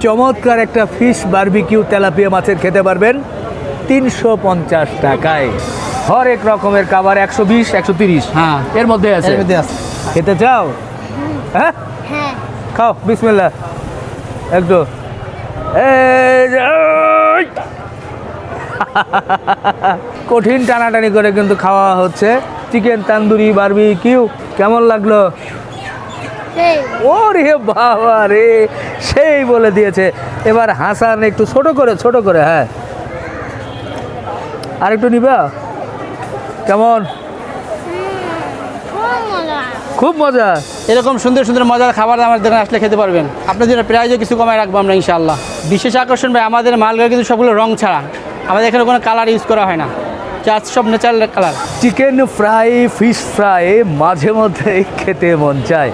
চমৎকার একটা fish barbecue tilapia মাছের খেতে পারবেন 350 টাকায়। হরেক রকমের খাবার 120 130 হ্যাঁ এর মধ্যে আছে। এর মধ্যে আছে। খেতে চাও? হ্যাঁ হ্যাঁ খাও বিসমিল্লাহ। একটু এই যে, ওই। কঠিন টানাটানি করে কিন্তু খাওয়া হচ্ছে চিকেন তান্দুরি বারবিকিউ। কেমন লাগলো? সেই ওরে বাবা রে, সেই বলে দিয়েছে। এবার হাসান একটু ছোট করে হ্যাঁ আর একটু নিবা? কেমন? খুব মজা। খুব মজা। এরকম সুন্দর সুন্দর মজার খাবার আমাদের দোকানে আসলে খেতে পারবেন। আপনার জন্য প্রাইজও কিছু কমায় রাখবো আমরা ইনশাআল্লাহ। বিশেষ আকর্ষণ ভাই আমাদের মালগুলো কিন্তু সবগুলো রং ছাড়া, আমাদের এখানে কোনো কালার ইউজ করা হয় না, জাস্ট সব natural colour. Chicken fry fish fry মাঝে মধ্যেই খেতে মন চায়।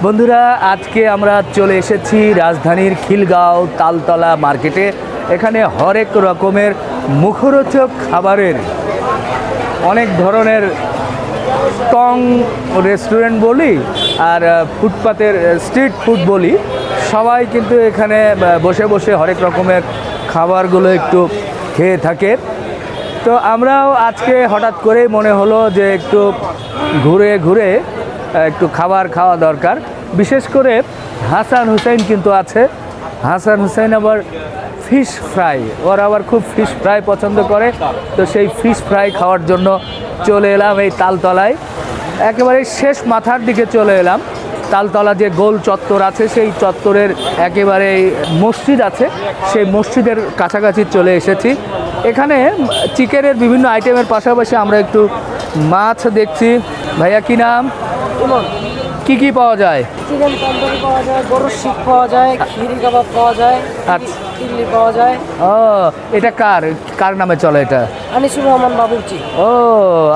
বন্ধুরা আজকে আমরা চলে এসেছি রাজধানীর খিলগাঁও তালতলা মার্কেটে। এখানে হরেক রকমের মুখরোচক খাবারের অনেক ধরনের টং রেস্টুরেন্ট বলি আর ফুটপাতের স্ট্রিট ফুড বলি, সবাই কিন্তু এখানে বসে বসে হরেক রকমের খাবারগুলো একটু খেয়ে থাকে। তো আমরাও আজকে হঠাৎ করেই মনে হলো যে একটু ঘুরে ঘুরে একটু খাবার খাওয়া দরকার। বিশেষ করে হাসান হুসাইন কিন্তু আছে। হাসান হুসাইন আবার ফিশ ফ্রাই, ওরা আবার খুব ফিশ ফ্রাই পছন্দ করে। তো সেই ফিশ ফ্রাই খাওয়ার জন্য চলে এলাম এই তালতলায়। একেবারে শেষ মাথার দিকে চলে এলাম। তালতলা যে গোল চত্বর আছে সেই চত্বরের একেবারে মসজিদ আছে, সেই মসজিদের কাছাকাছি চলে এসেছি। এখানে চিকেনের বিভিন্ন আইটেমের পাশাপাশি আমরা একটু মাছ দেখছি। ভাইয়া কি নাম? কি কি পাওয়া যায়? চিকেন তন্দুরি পাওয়া যায়, গরুর শিক পাওয়া যায়, খিরি কাবাব পাওয়া যায়, আচ্ছা। চিল্লি পাওয়া যায়। ও এটা কার কার নামে চলে এটা? আনিসুর রহমান বাবুর্চি। ও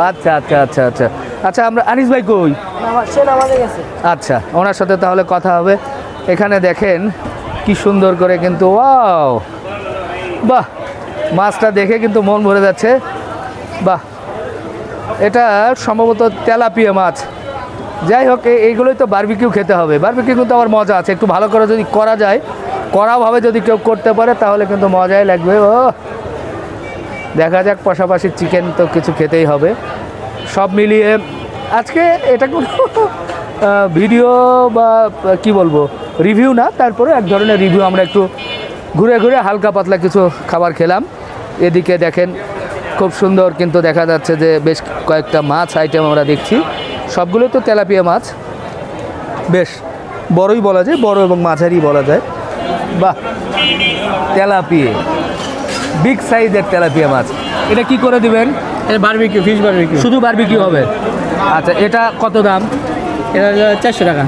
আচ্ছা আচ্ছা আচ্ছা আচ্ছা আচ্ছা। আমরা আনিস ভাই কই? সে নামাজে গেছে। আচ্ছা, ওনার সাথে তাহলে কথা হবে। এখানে দেখেন কি সুন্দর করে কিন্তু, ওয়াও বাহ, মাছটা দেখে কিন্তু মন ভরে যাচ্ছে। বাহ, এটা সম্ভবত তেলাপিয়া মাছ। যাই হোক, এইগুলোই তো বারবিকিউ খেতে হবে। বারবিকিউ কিন্তু আবার মজা আছে, একটু ভালো করে যদি করা যায়, কড়াভাবে যদি কেউ করতে পারে তাহলে কিন্তু মজাই লাগবে। ও দেখা যাক, পাশাপাশি চিকেন তো কিছু খেতেই হবে। সব মিলিয়ে আজকে এটা কোনো ভিডিও বা কি বলবো রিভিউ না, তারপরে এক ধরনের রিভিউ। আমরা একটু ঘুরে ঘুরে হালকা পাতলা কিছু খাবার খেলাম। এদিকে দেখেন খুব সুন্দর কিন্তু দেখা যাচ্ছে যে বেশ কয়েকটা মাছ আইটেম আমরা দেখছি। সবগুলো তো তেলাপিয়া মাছ, বেশ বড়ই বলা যায়, বড় এবং মাঝারি বলা যায়। বাহ, তেলাপিয়া, বিগ সাইজের তেলাপিয়া মাছ। এটা কি করে দিবেন? এটা বারবিকিউ, ফিশ বারবিকিউ। শুধু বারবিকিউ হবে? আচ্ছা, এটা কত দাম? এটা 400 টাকা।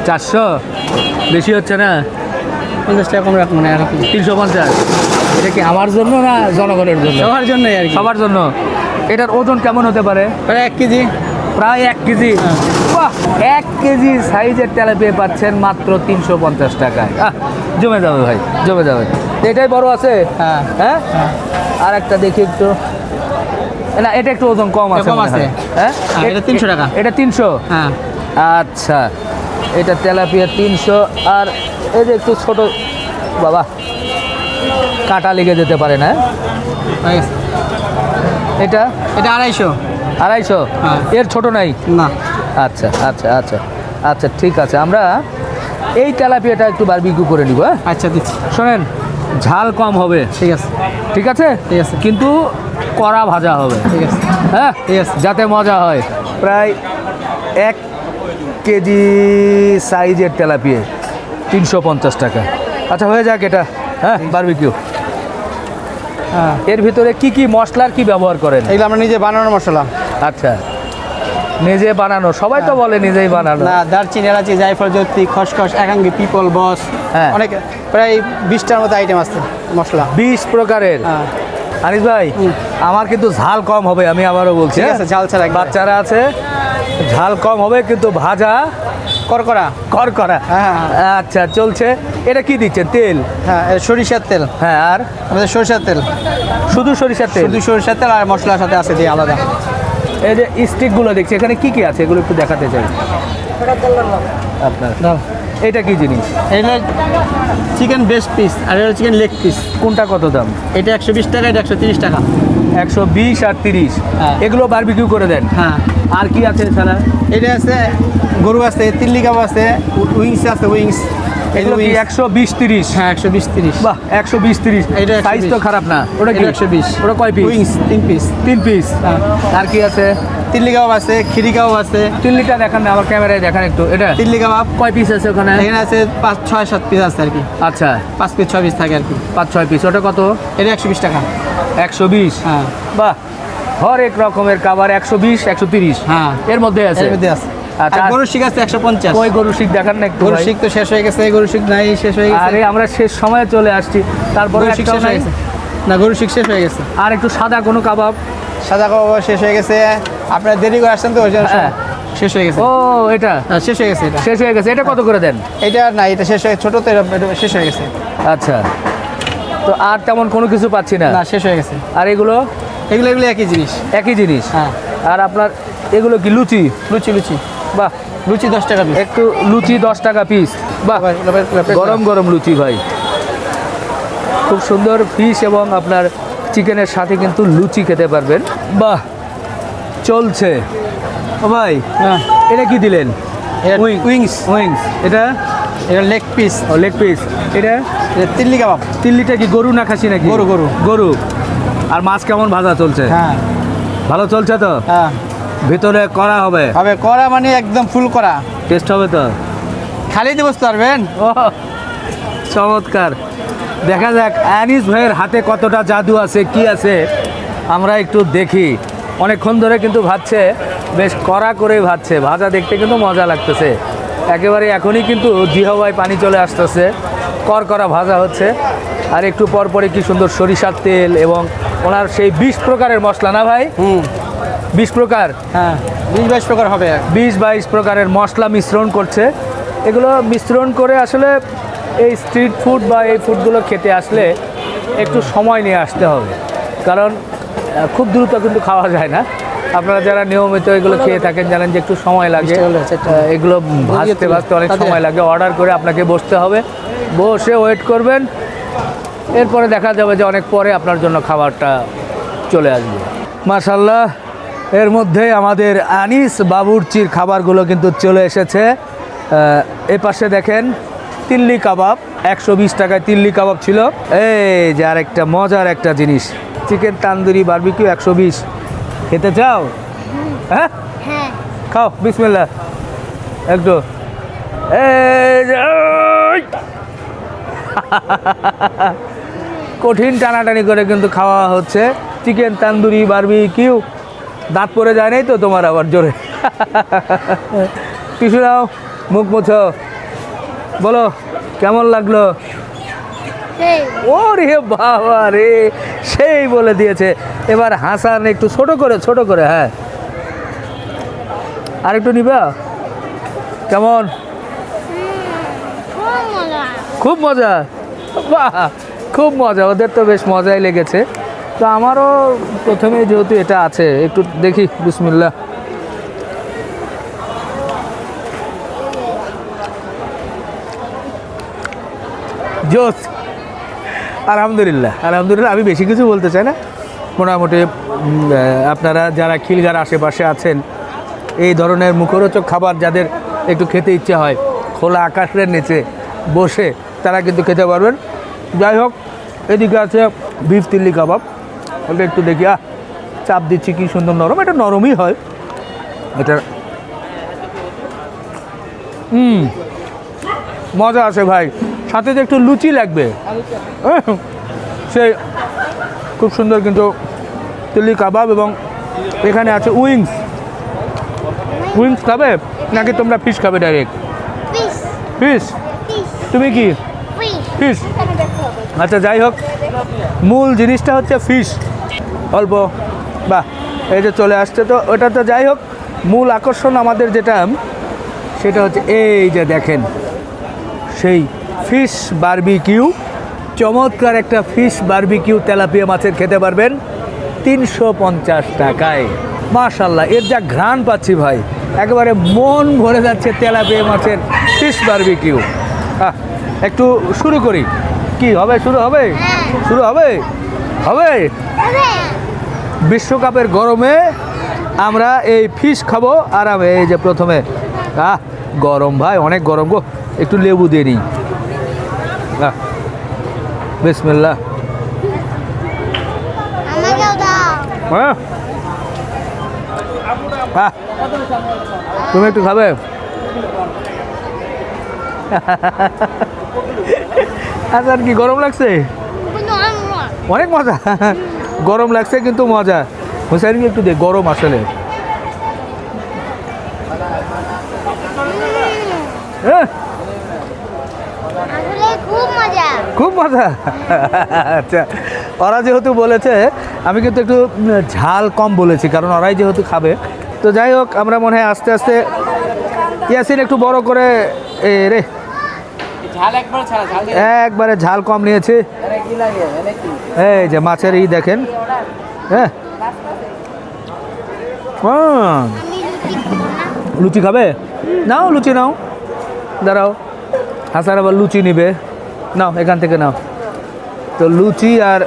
400 বেশি হচ্ছে না? 50 টাকা কম রাখবো না আর কি। 350। এটা কি আমার জন্য না জনগণের জন্য? সবার জন্যই আর কি। সবার জন্য। এটার ওজন কেমন হতে পারে? প্রায় 1 কেজি। প্রায় 1 কেজি। বাহ, 1 কেজি সাইজের তেলাপিয়া পাচ্ছেন মাত্র 350 টাকায়। জমে যাবে ভাই, জমে যাবে। এটাই বড় আছে? হ্যাঁ হ্যাঁ। আর একটা দেখি একটু, না এটা একটু ওজন কম আছে কম মনে আছে। হয়। হ্যাঁ, এটা 300 টাকা। এটা 300? হ্যাঁ। আচ্ছা, এটা তেলাপিয়া 300। আর এই যে একটু ছোট, বাবা কাঁটা লেগে যেতে পারে না? হয়ে গেছে। এটা এটা 250। 250? হ্যাঁ। এর ছোট নাই? না। আচ্ছা আচ্ছা আচ্ছা আচ্ছা, ঠিক আছে। আমরা এই তেলাপিয়াটা একটু বারবিকিউ করে নিব। হ্যাঁ, আচ্ছা দিচ্ছি। শোনেন, ঝাল কম হবে, ঠিক আছে। ঠিক আছে? ঠিক আছে। কিন্তু কড়া ভাজা হবে, ঠিক আছে। হ্যাঁ, ঠিক আছে। যাতে মজা হয়। প্রায় 1 কেজি সাইজের তেলাপিয়া 350 টাকা। আচ্ছা, হয়ে যাক এটা। হ্যাঁ, বারবিকিউ। হ্যাঁ, এর ভিতরে কি কি মশলার কি ব্যবহার করেন? এগুলো আমরা নিজে বানানোর মশলা। আচ্ছা, নিজে বানানো? সবাই তো বলে নিজেই বানানো। না, দারচিনি, এলাচি, জায়ফল, জয়ত্রী, খসখস, একাঙ্গি, পিপল, বস, হ্যাঁ। অনেক, প্রায় 20টার মতো আইটেম আছে মশলা। 20 প্রকারের? হ্যাঁ। আনিস ভাই, আমার কিন্তু ঝাল কম হবে, আমি আবারও বলছি। ঠিক আছে, ঝাল ছাড়া একদম। বাচ্চারা আছে, ঝাল কম হবে কিন্তু ভাজা করকরা। করা। হ্যাঁ। আচ্ছা, চলছে। এটা কি দিচ্ছেন? তেল? হ্যাঁ, এটা সরিষার তেল। হ্যাঁ, আর আমাদের সরিষার তেল। শুধু সরিষার তেল? শুধু সরিষার তেল, আর মশলার সাথে আছে দিয়ে আলাদা। এই যে স্টিকগুলো দেখছি, এখানে কি কি আছে এগুলো একটু দেখাতে চাই আপনার। দাও। এটা কি জিনিস? এটা চিকেন বেস্ট পিস আর এটা চিকেন লেগ পিস। কোনটা কত দাম? এটা 120 টাকা, এটা 130 টাকা। 120 আর 30। হ্যাঁ। এগুলো বারবিকিউ করে দেন? হ্যাঁ। আর কি আছে এছাড়া? এটা আছে গরু আছে, তিল্লি কাবাব আছে, উইংস আছে, উইংস। এগুলো কি 120 30? হ্যাঁ 120-30। বাহ, 120 30। এটা 120। সাইজ তো খারাপ না। ওটা কি? এটা 120। ওটা কয় পিস? Wings 3 piece. 3 পিস। হ্যাঁ। আর কি আছে? তিল্লি কাবাব আছে, খিরি কাবাব আছে। চিল্লিটা দেখান না, আমার ক্যামেরায় দেখান একটু। এটা তিল্লি কাবাব কয় পিস আছে ওখানে? এখানে আছে 5, 6, 7 পিস আছে আর কি। আচ্ছা, 5 পিস 6 পিস থাকে আর কি। 5-6 পিস। ওটা কত? এটা 120 টাকা। 120। হ্যাঁ। বাহ, হরেক রকমের খাবার 120 130। হ্যাঁ। এর মধ্যে আছে? এর মধ্যে আছে। আচ্ছা। আর গরুর শিক আছে 150। ওই গরু শিক দেখান না একটু গরুর ভাই। শিক তো শেষ হয়ে গেছে, গরুর শিক নাই, শেষ হয়ে গেছে। আরে আমরা শেষ সময়ে চলে আসছি, তারপরে গরুর শিক একটাও শেষ হয়ে নাই। গেছে। না, গরুর শিক শেষ হয়ে গেছে। আর একটু সাদা কোনো কাবাব? সাদা কাবাব শেষ হয়ে গেছে। আপনারা দেরি করে আসছেন তো ওই জন্য হ্যাঁ। শেষ হয়ে গেছে। ও, এটা হ্যাঁ, শেষ হয়ে গেছে এটা। শেষ হয়ে গেছে। এটা কত করে দেন? এটা আর নাই, এটা শেষ হয়ে ছোট তো, এটা শেষ হয়ে গেছে। আচ্ছা, তো আর তেমন কোনো কিছু পাচ্ছি না। না, শেষ হয়ে গেছে। আর এগুলো? এগুলো এগুলো একই জিনিস। একই জিনিস। হ্যাঁ। আর আপনার এগুলো কি লুচি? লুচি লুচি বাহ, লুচি 10 টাকা পিস। একটু লুচি 10 টাকা পিস। বাহ, গরম গরম লুচি ভাই, খুব সুন্দর। ফিশ এবং আপনার চিকেনের সাথে কিন্তু লুচি খেতে পারবেন। বাহ, চলছে। ও ভাই, হ্যাঁ। এটা কি দিলেন? উইংস। উইংস। এটা? এটা লেগ পিস। ও, লেগ পিস। এটা? এটা তিল্লি কাবাব। তিল্লিটা কি গরু না খাসি নাকি? গরু, গরু। গরু। আর মাছ কেমন ভাজা চলছে? হ্যাঁ। ভালো চলছে তো? হ্যাঁ। ভিতরে করা হবে? হবে করা, মানে একদম ফুল করা। টেস্ট হবে তো? খালি দিয়ে বসতে পারবেন। ও, চমৎকার। দেখা যাক আনিস ভাইয়ের হাতে কতটা জাদু আছে, কি আছে আমরা একটু দেখি। অনেকক্ষণ ধরে কিন্তু ভাজছে, বেশ কড়া করে ভাজছে। ভাজা দেখতে কিন্তু মজা লাগতেছে একেবারে। এখনই কিন্তু জিহ্বায় পানি চলে আসতেছে, কড়া ভাজা হচ্ছে। আর একটু পর পরে কি সুন্দর সরিষার তেল এবং ওনার সেই 20 প্রকারের মশলা, না ভাই? 20 প্রকার। হ্যাঁ, 20-22 প্রকার হবে। 20-22 প্রকারের মশলা মিশ্রণ করছে। এগুলো মিশ্রণ করে আসলে এই স্ট্রিট ফুড বা এই ফুডগুলো খেতে আসলে একটু সময় নিয়ে আসতে হবে, কারণ খুব দ্রুত কিন্তু খাওয়া যায় না। আপনারা যারা নিয়মিত এগুলো খেয়ে থাকেন জানেন যে একটু সময় লাগে। এগুলো ভাজতে ভাজতে অনেক সময় লাগে। অর্ডার করে আপনাকে বসতে হবে, বসে ওয়েট করবেন, এরপরে দেখা যাবে যে অনেক পরে আপনার জন্য খাবারটা চলে আসবে। মাশাআল্লাহ, এর মধ্যে আমাদের আনিস বাবুর্চির খাবারগুলো কিন্তু চলে এসেছে। এ পাশে দেখেন তিল্লি কাবাব, 120 টাকায় তিল্লি কাবাব ছিল। এই যে আরেকটা মজার একটা জিনিস, চিকেন তান্দুরি বারবিকিউ 120। খেতে চাও? হ্যাঁ, হ্যাঁ। খাও, বিসমিল্লাহ। একটু এই যে, ওই! কঠিন টানাটানি করে কিন্তু খাওয়া হচ্ছে চিকেন তান্দুরি বারবিকিউ। দাঁত পড়ে যায় নাই তো তোমার আবার জোরে? টিস্যু নাও, মুখ মুছো, বলো কেমন লাগলো? সেই ওরে বাবা রে, সেই বলে দিয়েছে। এবার হাসান একটু ছোট করে, হ্যাঁ। আর একটু নিবা? কেমন? খুব মজা। খুব মজা। বাহ, খুব মজা। ওদের তো বেশ মজাই লেগেছে। তো আমারও প্রথমে যেহেতু এটা আছে, একটু দেখি। বিসমিল্লাহ। জোস। আলহামদুলিল্লাহ, আলহামদুলিল্লাহ। আমি বেশি কিছু বলতে চাই না। মোটামুটি আপনারা যারা খিলগার আশেপাশে আছেন, এই ধরনের মুখরোচক খাবার যাদের একটু খেতে ইচ্ছে হয়, খোলা আকাশের নিচে বসে, তারা কিন্তু খেতে পারবেন। যাই হোক, এদিকে আছে বিফ তিল্লি কাবাব। ওটা একটু দেখি। চাপ দিচ্ছি, কি সুন্দর নরম। এটা নরমই হয় এটা। মজা আছে ভাই। সাথে যে একটু লুচি লাগবে, সেই খুব সুন্দর কিন্তু তিল্লি কাবাব। এবং এখানে আছে উইংস। উইংস খাবে নাকি তোমরা ফিশ খাবে ডাইরেক্ট? Fish fish? ফিশ তুমি কি ফিশ ফিশ? আচ্ছা, যাই হোক, মূল জিনিসটা হচ্ছে ফিশ। অল্প, বাহ, এই যে চলে আসছে। তো ওটা তো যাই হোক, মূল আকর্ষণ আমাদের যেটা, সেটা হচ্ছে এই যে দেখেন সেই ফিশ বারবিকিউ। চমৎকার একটা ফিশ বারবিকিউ তেলাপিয়া মাছের খেতে পারবেন 350 টাকায়। মাশাআল্লাহ, এর যা ঘ্রাণ পাচ্ছি ভাই, একেবারে মন ভরে যাচ্ছে তেলাপিয়া মাছের ফিশ বারবিকিউ। একটু শুরু করি, কি হবে? শুরু হবে? শুরু হবে? হবে। বিশ্বকাপের গরমে আমরা এই ফিশ খাবো আরামে। এই যে প্রথমে গরম ভাই, অনেক গরম গো, একটু লেবু দিয়ে নিই। বিসমিল্লাহ। আমাকেও দাও। তুমি একটু খাবে? আচ্ছা, কি গরম লাগছে? অনেক মজা। গরম লাগছে কিন্তু মজা। হুসাইনকে একটু দে, গরম আসলে। আসলে খুব মজা। খুব মজা। আচ্ছা, ওরা যেহেতু বলেছে, আমি কিন্তু একটু ঝাল কম বলেছি, কারণ ওরাই যেহেতু খাবে। তো যাই হোক, আমরা মনে হয় আস্তে আস্তে ইয়াসিন একটু বড় করে রে ঝাল একবার ছাড়া ঝাল একবারে ঝাল কম নিয়েছে। এই যে মাছের দেখেন। হ্যাঁ, আমি লুচি খাবো না। লুচি খাবে? নাও, লুচি নাও। দাঁড়াও, হাসান আবার লুচি নিবে। নাও, এখান থেকে নাও। তো লুচি আর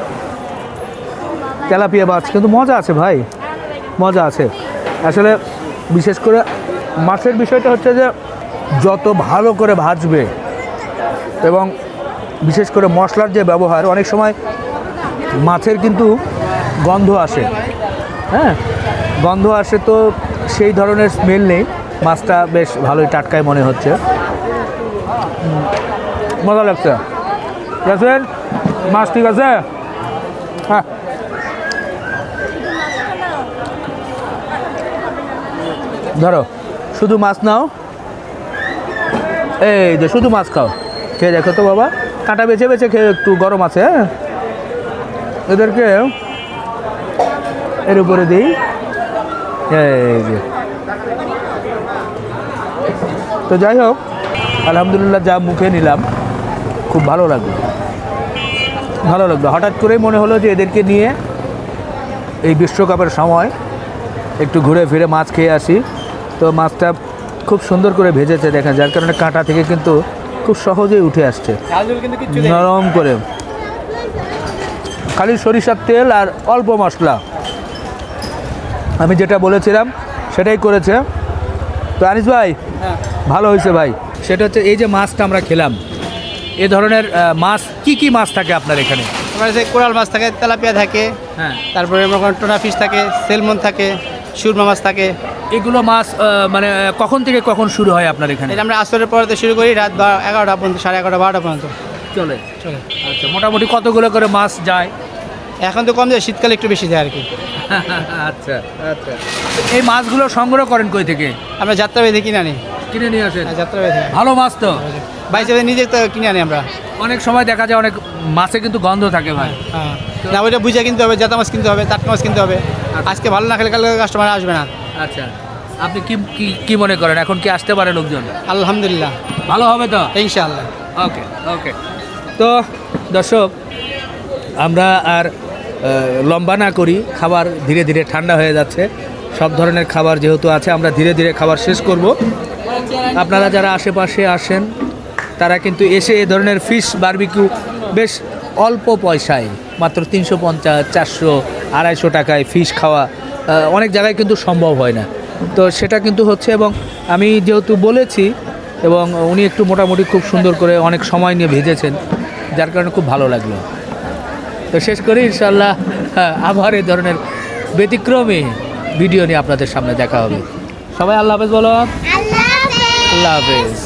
তেলাপিয়া মাছ কিন্তু মজা আছে ভাই, মজা আছে আসলে। বিশেষ করে মাছের বিষয়টা হচ্ছে যে যত ভালো করে ভাজবে, এবং বিশেষ করে মশলার যে ব্যবহার, অনেক সময় মাছের কিন্তু গন্ধ আসে। হ্যাঁ, গন্ধ আসে, তো সেই ধরনের স্মেল নেই। মাছটা বেশ ভালোই টাটকাই মনে হচ্ছে। মজা লাগছে। দেখছেন মাছ ঠিক আছে? হ্যাঁ, ধরো, শুধু মাছ নাও। এই যে শুধু মাছ খাও, খেয়ে দেখো তো বাবা। কাঁটা বেছে বেছে খেয়ে, একটু গরম আছে। হ্যাঁ, এদেরকে এর উপরে দিই। এই যে, তো যাই হোক, আলহামদুলিল্লাহ যা মুখে নিলাম, খুব ভালো লাগলো, ভালো লাগলো। হঠাৎ করেই মনে হলো যে এদেরকে নিয়ে এই বিশ্বকাপের সময় একটু ঘুরে ফিরে মাছ খেয়ে আসি। তো মাছটা খুব সুন্দর করে ভেজেছে দেখেন, যার কারণে কাঁটা থেকে কিন্তু খুব সহজেই উঠে আসছে, নরম করে। খালি সরিষার তেল আর অল্প মশলা, আমি যেটা বলেছিলাম সেটাই করেছে। তো আনিস ভাই, ভালো হয়েছে ভাই। সেটা হচ্ছে এই যে মাছটা আমরা খেলাম, এ ধরনের মাছ কি কি মাছ থাকে আপনার এখানে? আমার কাছে কোরাল মাছ থাকে, তেলাপিয়া থাকে, হ্যাঁ, তারপরে টোনা ফিশ থাকে, সেলমন থাকে, সুরমা মাছ থাকে। এগুলো মাছ মানে কখন থেকে কখন শুরু হয় আপনার এখানে? এটা আমরা আসরের পরে শুরু করি, রাত 11টা পর্যন্ত, 11:30 12টা পর্যন্ত চলে। চলে। আচ্ছা, মোটামুটি কতগুলো করে মাছ যায়? এখন তো কম যায়, শীতকালে একটু বেশি যায় আর কি। আচ্ছা আচ্ছা। এই মাছগুলো সংগ্রহ করেন কই থেকে? আমরা যাত্রা বেঁধে কিনে আনি। কিনে নিয়ে আসেন? যাত্রা বেঁধে ভালো মাছ তো? বাইশে নিজে তো কিনে আনি আমরা। অনেক সময় দেখা যায় অনেক মাছে কিন্তু গন্ধ থাকে ভাই। হ্যাঁ, না ওইটা বুঝে কিনতে হবে, জাতা মাছ কিনতে হবে, টাটকা মাছ কিনতে হবে। আজকে ভালো না খেলে কালকে কাস্টমার আসবে না। আচ্ছা, আপনি কি কি কি মনে করেন, এখন কি আসতে পারে লোকজন? আলহামদুলিল্লাহ, ভালো হবে তো ইনশাআল্লাহ। ওকে ওকে। তো দর্শক, আমরা আর লম্বা না করি, খাবার ধীরে ধীরে ঠান্ডা হয়ে যাচ্ছে। সব ধরনের খাবার যেহেতু আছে, আমরা ধীরে ধীরে খাবার শেষ করব। আপনারা যারা আশেপাশে আসেন, তারা কিন্তু এসে এ ধরনের ফিশ বারবিকিউ বেশ অল্প পয়সায়, মাত্র 350, 400, 250 টাকায় ফিশ খাওয়া অনেক জায়গায় কিন্তু সম্ভব হয় না। তো সেটা কিন্তু হচ্ছে, এবং আমি যেহেতু বলেছি, এবং উনি একটু মোটামুটি খুব সুন্দর করে অনেক সময় নিয়ে ভেজেছেন, যার কারণে খুব ভালো লাগলো। তো শেষ করি, ইনশাল্লাহ আবার এই ধরনের ব্যতিক্রমী ভিডিও নিয়ে আপনাদের সামনে দেখা হবে। সবাই আল্লাহ হাফেজ বলো। আল্লাহ হাফেজ। আল্লাহ হাফেজ।